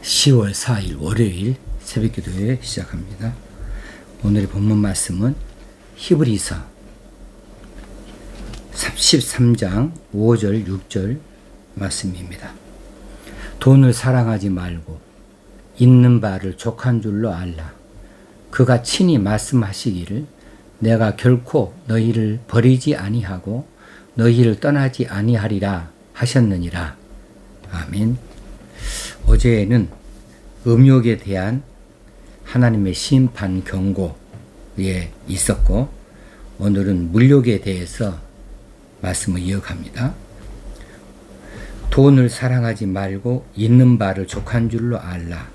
10월 4일 월요일 새벽기도회 시작합니다. 오늘의 본문 말씀은 히브리서 13장 5절 6절 말씀입니다. 돈을 사랑하지 말고 있는 바를 족한 줄로 알라. 그가 친히 말씀하시기를 내가 결코 너희를 버리지 아니하고 너희를 떠나지 아니하리라 하셨느니라. 아멘. 어제는 음욕에 대한 하나님의 심판 경고에 있었고, 오늘은 물욕에 대해서 말씀을 이어갑니다. 돈을 사랑하지 말고 있는 바를 족한 줄로 알라.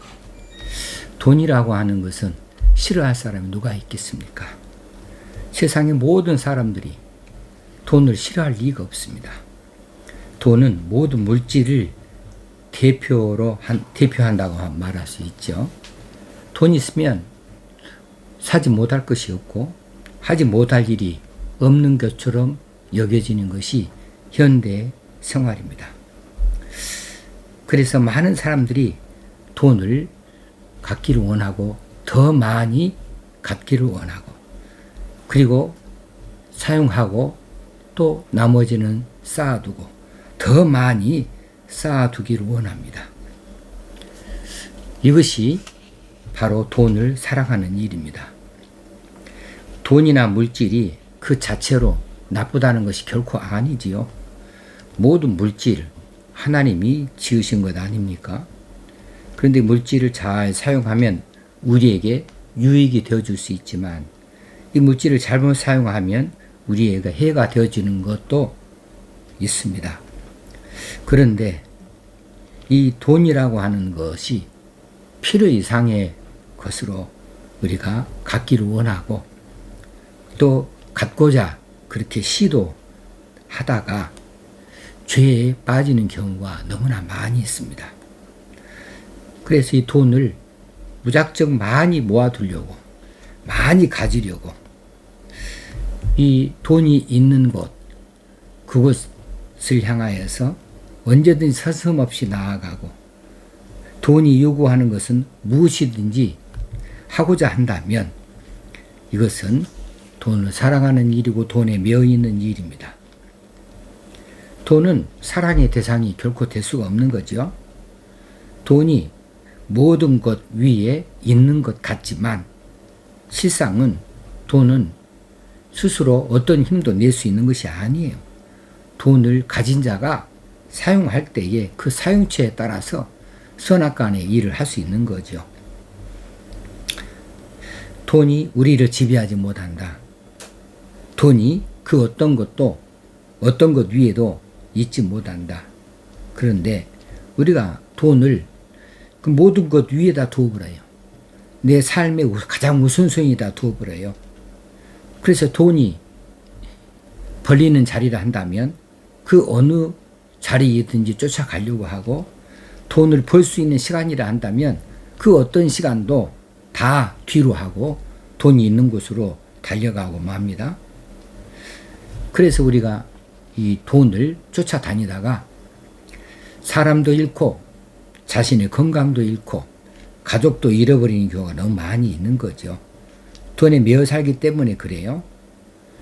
돈이라고 하는 것은 싫어할 사람이 누가 있겠습니까? 세상의 모든 사람들이 돈을 싫어할 리가 없습니다. 돈은 모든 물질을 대표한다고 말할 수 있죠. 돈 있으면 사지 못할 것이 없고 하지 못할 일이 없는 것처럼 여겨지는 것이 현대 생활입니다. 그래서 많은 사람들이 돈을 갖기를 원하고 더 많이 갖기를 원하고, 그리고 사용하고 또 나머지는 쌓아두고 더 많이 쌓아두기를 원합니다. 이것이 바로 돈을 사랑하는 일입니다. 돈이나 물질이 그 자체로 나쁘다는 것이 결코 아니지요. 모든 물질 하나님이 지으신 것 아닙니까? 그런데 물질을 잘 사용하면 우리에게 유익이 되어줄 수 있지만, 이 물질을 잘못 사용하면 우리에게 해가 되어지는 것도 있습니다. 그런데 이 돈이라고 하는 것이 필요 이상의 것으로 우리가 갖기를 원하고 또 갖고자 그렇게 시도하다가 죄에 빠지는 경우가 너무나 많이 있습니다. 그래서 이 돈을 무작정 많이 모아두려고, 많이 가지려고, 이 돈이 있는 곳, 그곳을 향하여서 언제든지 서슴없이 나아가고, 돈이 요구하는 것은 무엇이든지 하고자 한다면 이것은 돈을 사랑하는 일이고 돈에 매여 있는 일입니다. 돈은 사랑의 대상이 결코 될 수가 없는 거죠. 돈이 모든 것 위에 있는 것 같지만 실상은 돈은 스스로 어떤 힘도 낼 수 있는 것이 아니에요. 돈을 가진 자가 사용할 때에 그 사용처에 따라서 선악간의 일을 할 수 있는 거죠. 돈이 우리를 지배하지 못한다. 돈이 그 어떤 것 위에도 있지 못한다. 그런데 우리가 돈을 그 모든 것 위에다 두어버려요. 내 삶의 가장 우선순위에다 두어버려요. 그래서 돈이 벌리는 자리를 한다면 그 어느 자리이든지 쫓아가려고 하고, 돈을 벌 수 있는 시간이라 한다면 그 어떤 시간도 다 뒤로 하고 돈이 있는 곳으로 달려가고 맙니다. 그래서 우리가 이 돈을 쫓아다니다가 사람도 잃고 자신의 건강도 잃고 가족도 잃어버리는 경우가 너무 많이 있는 거죠. 돈에 매여 살기 때문에 그래요.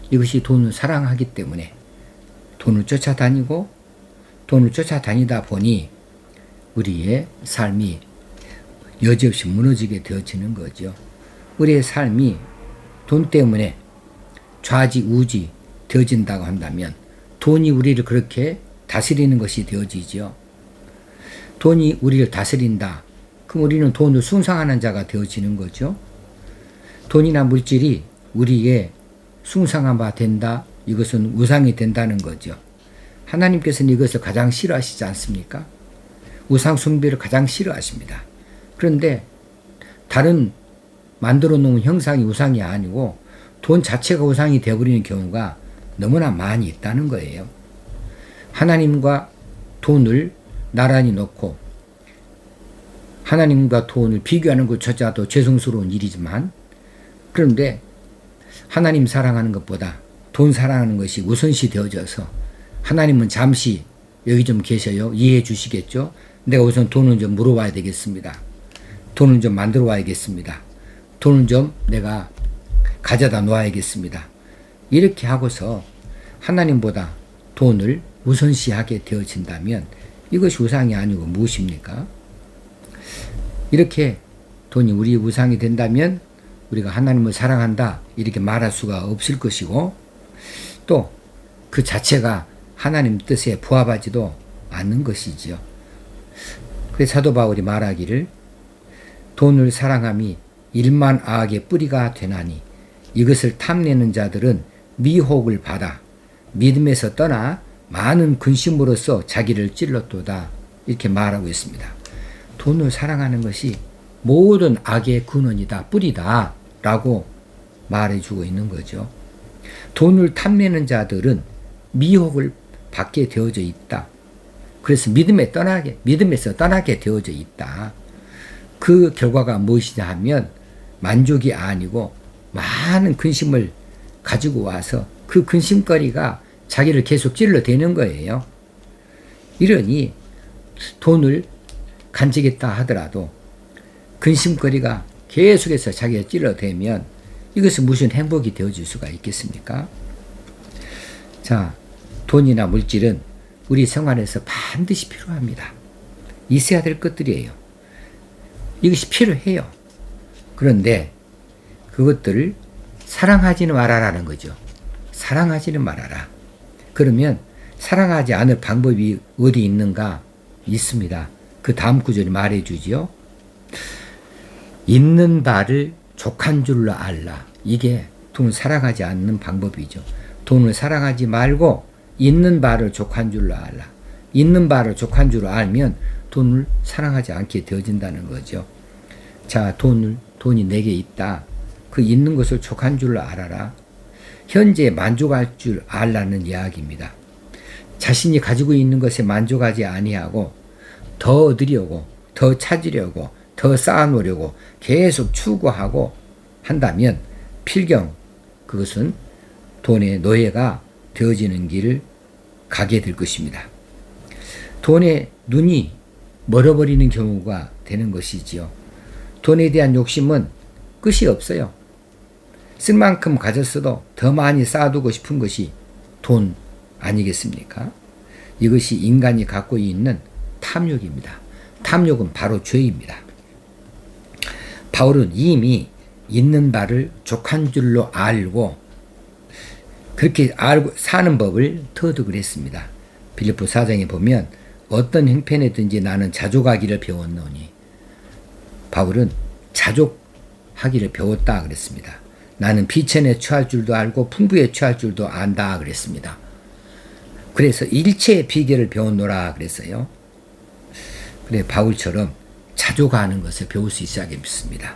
이것이 돈을 사랑하기 때문에 돈을 쫓아다니고, 돈을 쫓아다니다 보니 우리의 삶이 여지없이 무너지게 되어지는 거죠. 우리의 삶이 돈 때문에 좌지우지 되어진다고 한다면 돈이 우리를 그렇게 다스리는 것이 되어지죠. 돈이 우리를 다스린다. 그럼 우리는 돈을 숭상하는 자가 되어지는 거죠. 돈이나 물질이 우리의 숭상한 바 된다. 이것은 우상이 된다는 거죠. 하나님께서는 이것을 가장 싫어하시지 않습니까? 우상 숭배를 가장 싫어하십니다. 그런데 다른 만들어 놓은 형상이 우상이 아니고 돈 자체가 우상이 되어버리는 경우가 너무나 많이 있다는 거예요. 하나님과 돈을 나란히 놓고 하나님과 돈을 비교하는 것조차도 죄송스러운 일이지만, 그런데 하나님 사랑하는 것보다 돈 사랑하는 것이 우선시 되어져서 하나님은 잠시 여기 좀 계셔요. 이해해 주시겠죠? 내가 우선 돈은 좀 물어봐야 되겠습니다. 돈은 좀 만들어 와야겠습니다. 돈은 좀 내가 가져다 놓아야겠습니다. 이렇게 하고서 하나님보다 돈을 우선시하게 되어진다면 이것이 우상이 아니고 무엇입니까? 이렇게 돈이 우리 우상이 된다면 우리가 하나님을 사랑한다 이렇게 말할 수가 없을 것이고 또 그 자체가 하나님 뜻에 부합하지도 않는 것이지요. 그래서 사도 바울이 말하기를 돈을 사랑함이 일만 악의 뿌리가 되나니 이것을 탐내는 자들은 미혹을 받아 믿음에서 떠나 많은 근심으로써 자기를 찔렀도다 이렇게 말하고 있습니다. 돈을 사랑하는 것이 모든 악의 근원이다, 뿌리다 라고 말해주고 있는 거죠. 돈을 탐내는 자들은 미혹을 받게 되어져 있다. 그래서 믿음에서 떠나게 되어져 있다. 그 결과가 무엇이냐 하면 만족이 아니고 많은 근심을 가지고 와서 그 근심거리가 자기를 계속 찔러대는 거예요. 이러니 돈을 간직했다 하더라도 근심거리가 계속해서 자기가 찔러대면 이것은 무슨 행복이 되어질 수가 있겠습니까? 자, 돈이나 물질은 우리 생활에서 반드시 필요합니다. 있어야 될 것들이에요. 이것이 필요해요. 그런데 그것들을 사랑하지는 말아라는 거죠. 사랑하지는 말아라. 그러면 사랑하지 않을 방법이 어디 있는가? 있습니다. 그 다음 구절이 말해주지요. 있는 바를 족한 줄로 알라. 이게 돈을 사랑하지 않는 방법이죠. 돈을 사랑하지 말고 있는 바를 족한 줄로 알라. 있는 바를 족한 줄로 알면 돈을 사랑하지 않게 되어진다는 거죠. 자, 돈이 내게 있다. 그 있는 것을 족한 줄로 알아라. 현재 만족할 줄 알라는 이야기입니다. 자신이 가지고 있는 것에 만족하지 아니하고 더 얻으려고, 더 찾으려고, 더 쌓아놓으려고 계속 추구하고 한다면 필경 그것은 돈의 노예가 되어지는 길을 가게 될 것입니다. 돈에 눈이 멀어버리는 경우가 되는 것이지요. 돈에 대한 욕심은 끝이 없어요. 쓸 만큼 가졌어도 더 많이 쌓아두고 싶은 것이 돈 아니겠습니까? 이것이 인간이 갖고 있는 탐욕입니다. 탐욕은 바로 죄입니다. 바울은 이미 있는 바를 족한 줄로 알고 그렇게 알고 사는 법을 터득을 했습니다. 빌립보 4장에 보면 어떤 형편에든지 나는 자족하기를 배웠노니 바울은 자족하기를 배웠다 그랬습니다. 나는 비천에 처할 줄도 알고 풍부에 처할 줄도 안다 그랬습니다. 그래서 일체의 비결을 배웠노라 그랬어요. 그래 바울처럼 자족하는 것을 배울 수 있어야겠습니다.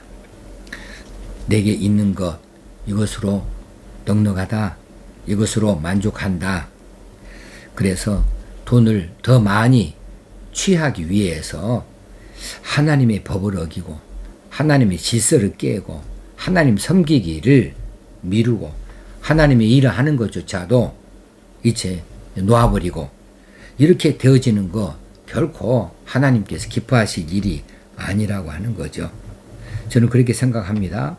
내게 있는 것 이것으로 넉넉하다. 이것으로 만족한다. 그래서 돈을 더 많이 취하기 위해서 하나님의 법을 어기고 하나님의 질서를 깨고 하나님 섬기기를 미루고 하나님의 일을 하는 것조차도 이제 놓아버리고 이렇게 되어지는 거 결코 하나님께서 기뻐하실 일이 아니라고 하는 거죠. 저는 그렇게 생각합니다.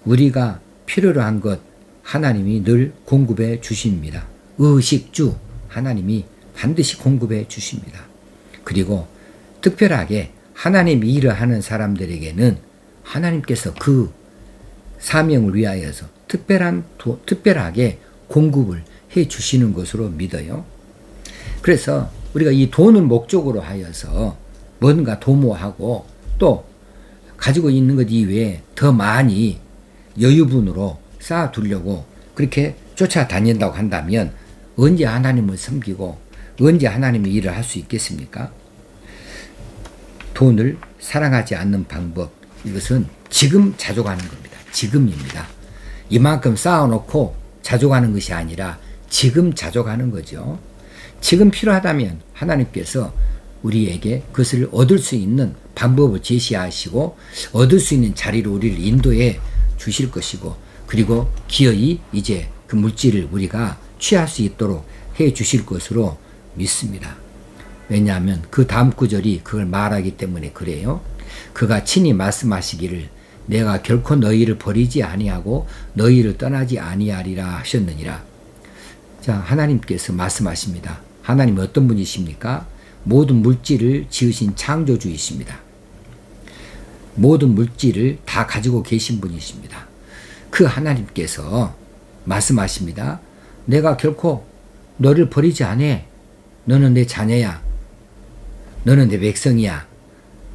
우리가 필요로 한 것 하나님이 늘 공급해 주십니다. 의식주 하나님이 반드시 공급해 주십니다. 그리고 특별하게 하나님 일을 하는 사람들에게는 하나님께서 그 사명을 위하여서 특별하게 공급을 해 주시는 것으로 믿어요. 그래서 우리가 이 돈을 목적으로 하여서 뭔가 도모하고 또 가지고 있는 것 이외에 더 많이 여유분으로 쌓아두려고 그렇게 쫓아다닌다고 한다면 언제 하나님을 섬기고 언제 하나님의 일을 할 수 있겠습니까? 돈을 사랑하지 않는 방법 이것은 지금 자족하는 겁니다. 지금입니다. 이만큼 쌓아놓고 자족하는 것이 아니라 지금 자족하는 거죠. 지금 필요하다면 하나님께서 우리에게 그것을 얻을 수 있는 방법을 제시하시고 얻을 수 있는 자리로 우리를 인도해 주실 것이고 그리고 기어이 이제 그 물질을 우리가 취할 수 있도록 해 주실 것으로 믿습니다. 왜냐하면 그 다음 구절이 그걸 말하기 때문에 그래요. 그가 친히 말씀하시기를 내가 결코 너희를 버리지 아니하고 너희를 떠나지 아니하리라 하셨느니라. 자, 하나님께서 말씀하십니다. 하나님은 어떤 분이십니까? 모든 물질을 지으신 창조주이십니다. 모든 물질을 다 가지고 계신 분이십니다. 그 하나님께서 말씀하십니다. 내가 결코 너를 버리지 않아. 너는 내 자녀야. 너는 내 백성이야.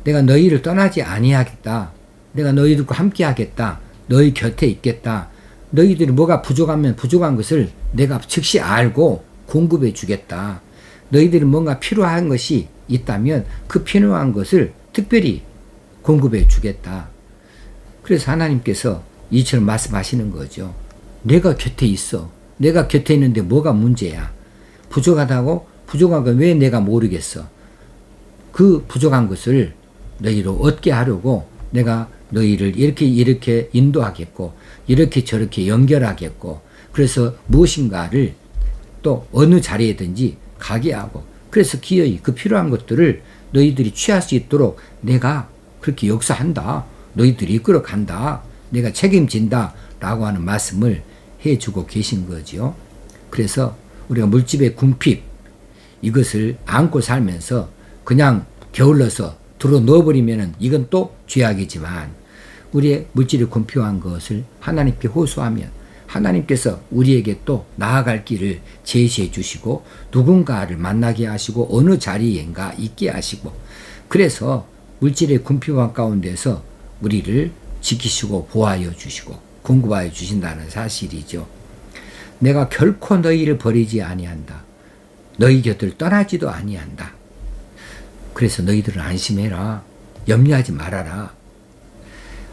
내가 너희를 떠나지 아니하겠다. 내가 너희들과 함께 하겠다. 너희 곁에 있겠다. 너희들이 뭐가 부족하면 부족한 것을 내가 즉시 알고 공급해 주겠다. 너희들이 뭔가 필요한 것이 있다면 그 필요한 것을 특별히 공급해 주겠다. 그래서 하나님께서 이처럼 말씀하시는 거죠. 내가 곁에 있어. 내가 곁에 있는데 뭐가 문제야? 부족하다고? 부족한 건 왜 내가 모르겠어? 그 부족한 것을 너희로 얻게 하려고 내가 너희를 이렇게 인도하겠고 이렇게 저렇게 연결하겠고 그래서 무엇인가를 또 어느 자리에든지 가게 하고 그래서 기어이 그 필요한 것들을 너희들이 취할 수 있도록 내가 그렇게 역사한다. 너희들이 이끌어 간다. 내가 책임진다. 라고 하는 말씀을 해주고 계신 거죠. 그래서 우리가 물집의 궁핍 이것을 안고 살면서 그냥 게을러서 들어 넣어버리면 이건 또 죄악이지만 우리의 물질이 궁핍한 것을 하나님께 호소하면 하나님께서 우리에게 또 나아갈 길을 제시해 주시고 누군가를 만나게 하시고 어느 자리엔가 있게 하시고 그래서 물질의 궁핍한 가운데서 우리를 지키시고 보호하여 주시고 공급하여 주신다는 사실이죠. 내가 결코 너희를 버리지 아니한다. 너희 곁을 떠나지도 아니한다. 그래서 너희들은 안심해라. 염려하지 말아라.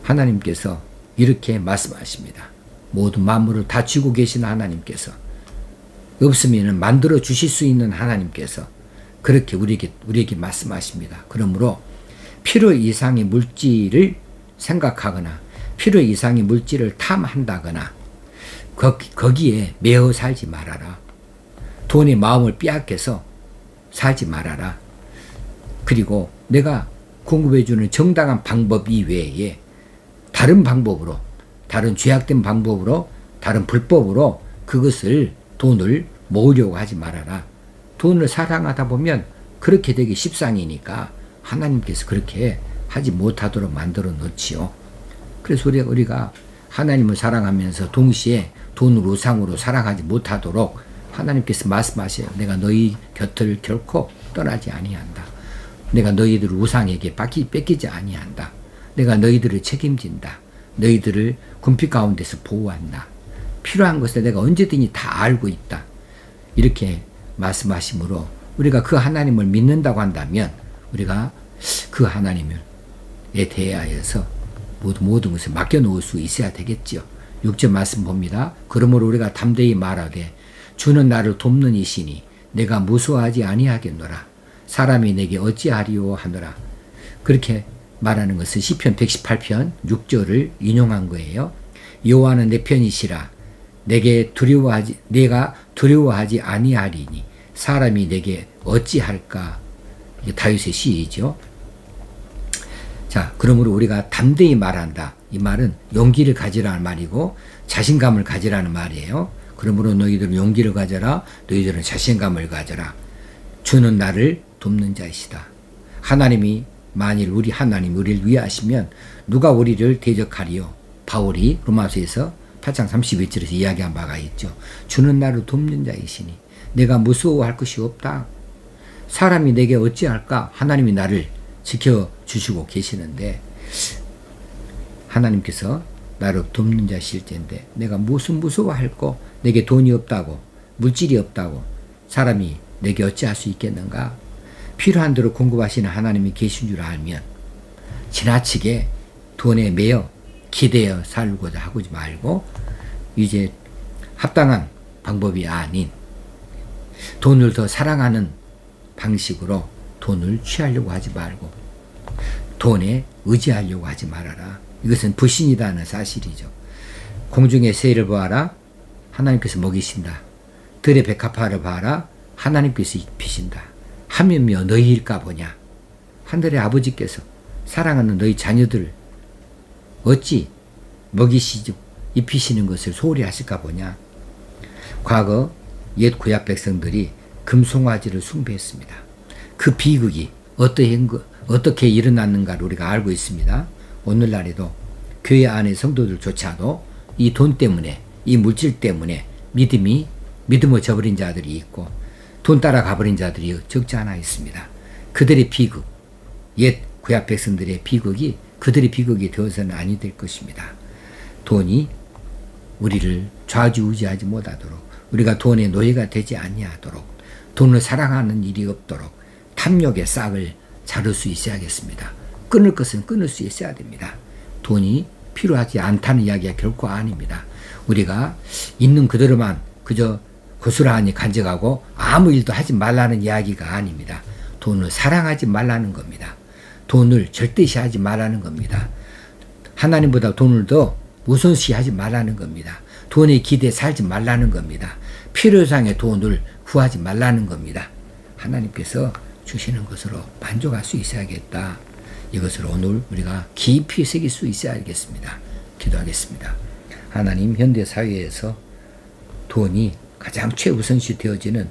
하나님께서 이렇게 말씀하십니다. 모든 만물을 다 쥐고 계신 하나님께서 없으면 만들어 주실 수 있는 하나님께서 그렇게 우리에게 말씀하십니다. 그러므로 필요 이상의 물질을 생각하거나 필요 이상의 물질을 탐한다거나 거기에 매어 살지 말아라. 돈의 마음을 빼앗겨서 살지 말아라. 그리고 내가 공급해주는 정당한 방법 이외에 다른 방법으로 다른 죄악된 방법으로 다른 불법으로 그것을 돈을 모으려고 하지 말아라. 돈을 사랑하다 보면 그렇게 되기 십상이니까 하나님께서 그렇게 하지 못하도록 만들어 놓지요. 그래서 우리가 하나님을 사랑하면서 동시에 돈을 우상으로 사랑하지 못하도록 하나님께서 말씀하셔요. 내가 너희 곁을 결코 떠나지 아니한다. 내가 너희들을 우상에게 뺏기지 아니한다. 내가 너희들을 책임진다. 너희들을 궁핍 가운데서 보호한다. 필요한 것을 내가 언제든지 다 알고 있다. 이렇게 말씀하시므로 우리가 그 하나님을 믿는다고 한다면 우리가 그 하나님에 대하여서 모든 것을 맡겨놓을 수 있어야 되겠지요. 6절 말씀 봅니다. 그러므로 우리가 담대히 말하되 주는 나를 돕는 이시니 내가 무서워하지 아니하겠노라. 사람이 내게 어찌하리오 하노라. 그렇게 말하는 것은 시편 118편 6절을 인용한 거예요. 여호와는 내 편이시라. 내가 두려워하지 아니하리니 사람이 내게 어찌할까. 이게 다윗의 시이죠. 자, 그러므로 우리가 담대히 말한다. 이 말은 용기를 가지라는 말이고 자신감을 가지라는 말이에요. 그러므로 너희들은 용기를 가져라. 너희들은 자신감을 가져라. 주는 나를 돕는 자이시다. 하나님이 만일 하나님 우리를 위하시면 누가 우리를 대적하리요? 바울이 로마서에서 8장 31절에서 이야기한 바가 있죠. 주는 나를 돕는 자이시니 내가 무서워할 것이 없다. 사람이 내게 어찌할까? 하나님이 나를 지켜주시고 계시는데 하나님께서 나를 돕는 자실 텐데 내가 무슨 무서워할꼬? 내게 돈이 없다고 물질이 없다고 사람이 내게 어찌할 수 있겠는가? 필요한 대로 공급하시는 하나님이 계신 줄 알면 지나치게 돈에 매여 기대어 살고자 하지 말고 이제 합당한 방법이 아닌 돈을 더 사랑하는 방식으로 돈을 취하려고 하지 말고 돈에 의지하려고 하지 말아라. 이것은 불신이라는 사실이죠. 공중의 새를 보아라. 하나님께서 먹이신다. 들의 백합화를 봐라. 하나님께서 입히신다. 하면며 너희일까 보냐. 하늘의 아버지께서 사랑하는 너희 자녀들 어찌 먹이시고 입히시는 것을 소홀히 하실까 보냐. 과거 옛 구약 백성들이 금송아지를 숭배했습니다. 그 비극이 어떻게 일어났는가를 우리가 알고 있습니다. 오늘날에도 교회 안의 성도들조차도 이 돈 때문에, 이 물질 때문에 믿음을 저버린 자들이 있고 돈 따라 가버린 자들이 적지 않아 있습니다. 그들의 비극, 옛 구약 백성들의 비극이 그들의 비극이 되어서는 아니 될 것입니다. 돈이 우리를 좌지우지하지 못하도록, 우리가 돈의 노예가 되지 아니하도록, 돈을 사랑하는 일이 없도록 탐욕의 싹을 자를 수 있어야겠습니다. 끊을 것은 끊을 수 있어야 됩니다. 돈이 필요하지 않다는 이야기가 결코 아닙니다. 우리가 있는 그대로만 그저 고스란히 간직하고 아무 일도 하지 말라는 이야기가 아닙니다. 돈을 사랑하지 말라는 겁니다. 돈을 절대시하지 말라는 겁니다. 하나님보다 돈을 더 우선시하지 말라는 겁니다. 돈에 기대에 살지 말라는 겁니다. 필요상의 돈을 구하지 말라는 겁니다. 하나님께서 주시는 것으로 만족할 수 있어야겠다. 이것을 오늘 우리가 깊이 새길 수 있어야겠습니다. 기도하겠습니다. 하나님, 현대사회에서 돈이 가장 최우선시 되어지는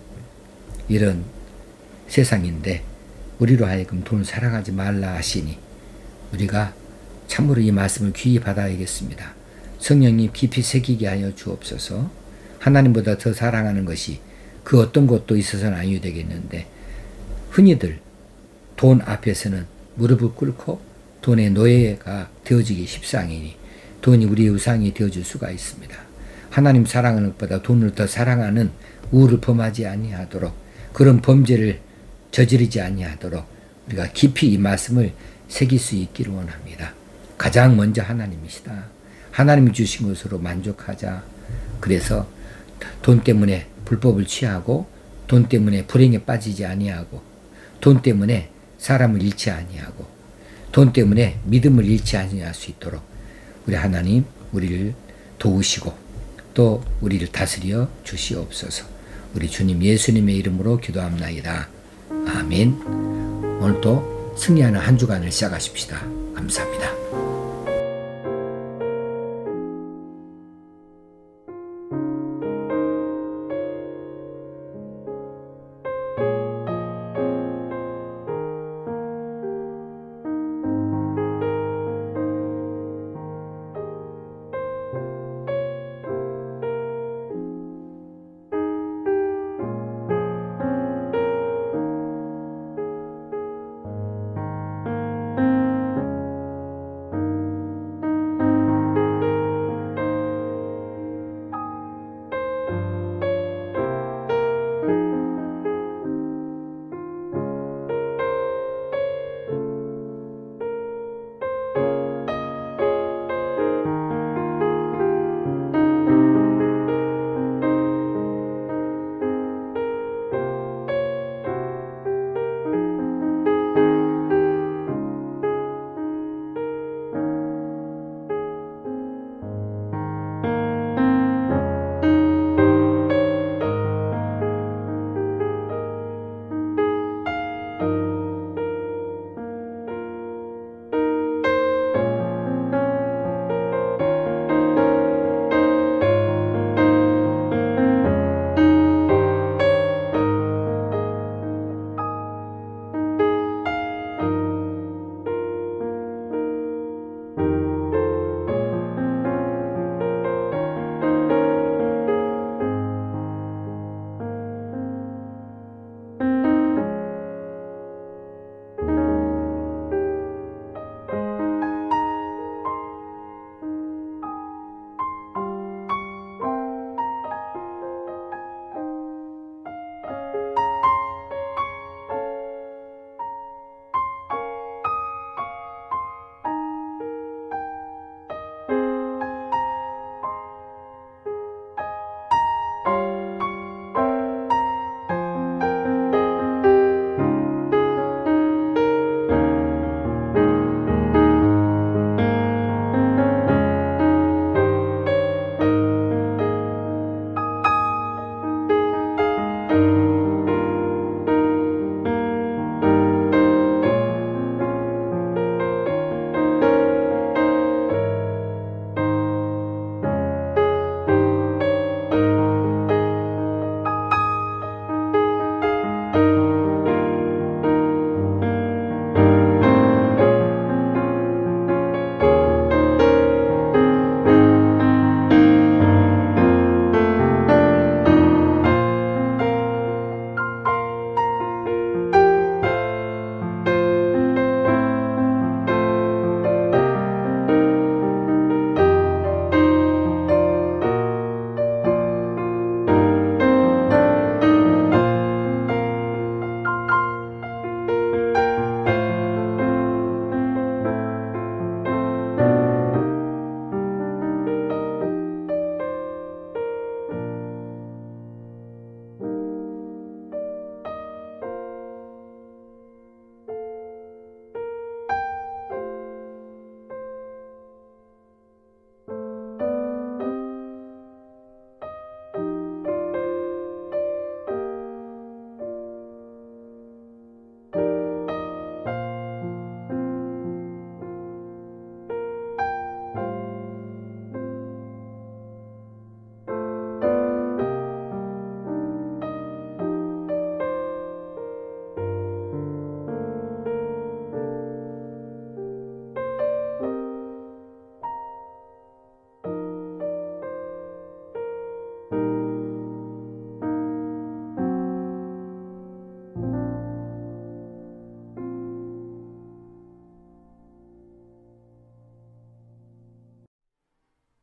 이런 세상인데 우리로 하여금 돈을 사랑하지 말라 하시니 우리가 참으로 이 말씀을 귀히 받아야겠습니다. 성령님 깊이 새기게 하여 주옵소서. 하나님보다 더 사랑하는 것이 그 어떤 것도 있어서는 아니어야 되겠는데 흔히들 돈 앞에서는 무릎을 꿇고 돈의 노예가 되어지기 십상이니 돈이 우리의 우상이 되어질 수가 있습니다. 하나님 사랑하는 것보다 돈을 더 사랑하는 우를 범하지 아니하도록, 그런 범죄를 저지르지 아니하도록 우리가 깊이 이 말씀을 새길 수 있기를 원합니다. 가장 먼저 하나님이시다. 하나님이 주신 것으로 만족하자. 그래서 돈 때문에 불법을 취하고 돈 때문에 불행에 빠지지 아니하고 돈 때문에 사람을 잃지 아니하고 돈 때문에 믿음을 잃지 아니할 수 있도록 우리 하나님 우리를 도우시고 또 우리를 다스려 주시옵소서. 우리 주님 예수님의 이름으로 기도합나이다. 아멘. 오늘도 승리하는 한 주간을 시작하십시다. 감사합니다.